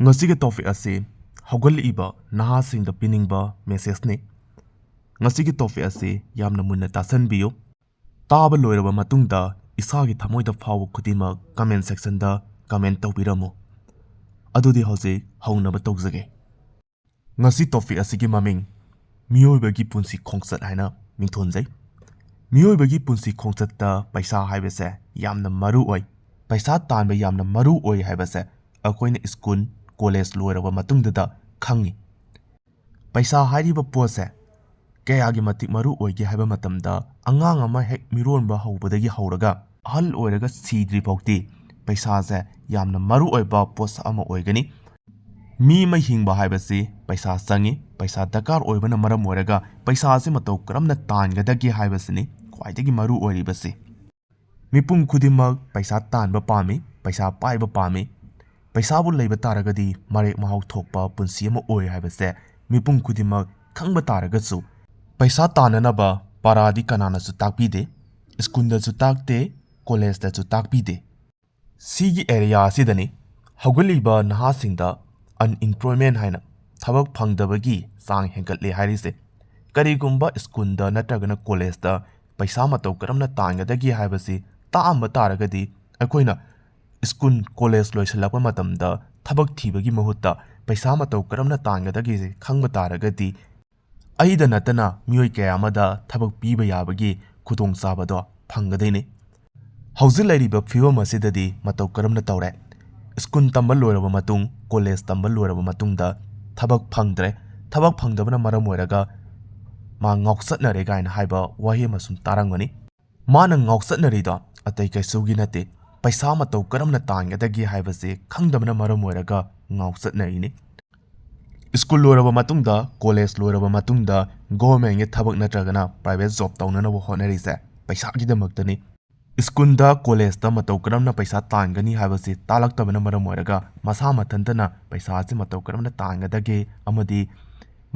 ngasiga topic ase haugalliba nahasingda piningba message ni ngasiga topic ase yamna munna tasanbiyo taba loiraba matungda isagi thamoida phaw khudima comment section da comment tawbiramo adudi hoje haunaba tawjage ngasi topic asigi maming miyoibagi punsi khongsat haina mingthonjai miyoibagi punsi khongsat ta paisa haibase yamna maru oi paisa tanba yamna maru oi haibase akoina school college loiraba matungda khangi paisa hairiba pose kayagi matik maru oige haiba matamda angang ama hek mironba hawbadagi hawraga ahal oiraga sidri bawti paisa se yamna maru oiba pos ama oigani mi ma hingba haibasi paisa sangi paisa dakar oibana maram oiraga paisa se matau karamna tangadagi haibasini khwaidagi maru oiribasi mipung khudimak paisa tanba pami paisa paiba pami paisa bu leiba taragadi marek mahau thokpa punsi ama oi haibase mipung khudimak khangba taragasu paisa tananaba paradi kanana su takpide skunda su takte college da su takpide sigi area asidani haugalliba nahasingda unemployment haina thabak phangdabagi sang hengatle hairise karigumba skunda natragana college da paisa matau karamna tangadagi haibasi taamba taragadi akoina school college loisalakpa matamda thabak thibagi mahutta paisa matau karamna tangadagi khangba taragadi aida natana miyoi kaya amada thabak piba yabagi khudong sabado phangadaini hauzil lairiba phibam asidadi matau karamna tawre school tambal loiraba matung college tambal loiraba matungda thabak phangdabana maram oiraga ma ngauksatnare gaina haiba wahi masum tarangani mana ngauksatnarida atai kaisugi nate paisa matau karamna tangadagi haibase khangdabana maram oiraga ngauksatnaini school loiraba matungda college loiraba matungda government ge thabak natragana private job tawnanaba honarise paisa gidamaktani school da college da matau karamna paisa tangani haibase talaktabana maram oiraga masa mathantana paisa ase matau karamna tangadage amadi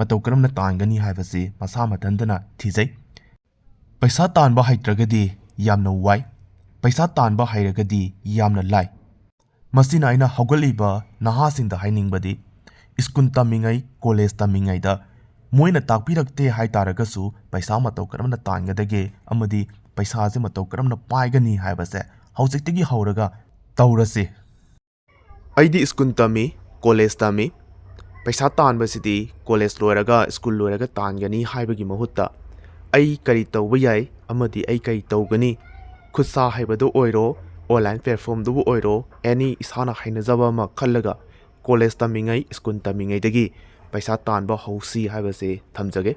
matau karamna tangani haibase masa mathantana thijai paisa tanba haitragadi yamna wai paisa tanba hairagadi yamna lai masina aina haugalliba nahasingda hainingbadi school tamingai college tamingai da moina takpirakte haitaragasu paisa matau karamna tangadage amadi paisa se matau karamna paigani haibase haujiktigi hauraga taurase aidi school tami college tami paisa tanbasidi college loiraga school loiraga tangani haibagi mahutta ai kari tawba yai amadi ai kai tawgani khutsa haibado oiro online platform dubu oiro any isana hainajaba ma khallaga college tamingai school tamingai dagi paisa tanba hausi haibase thamjage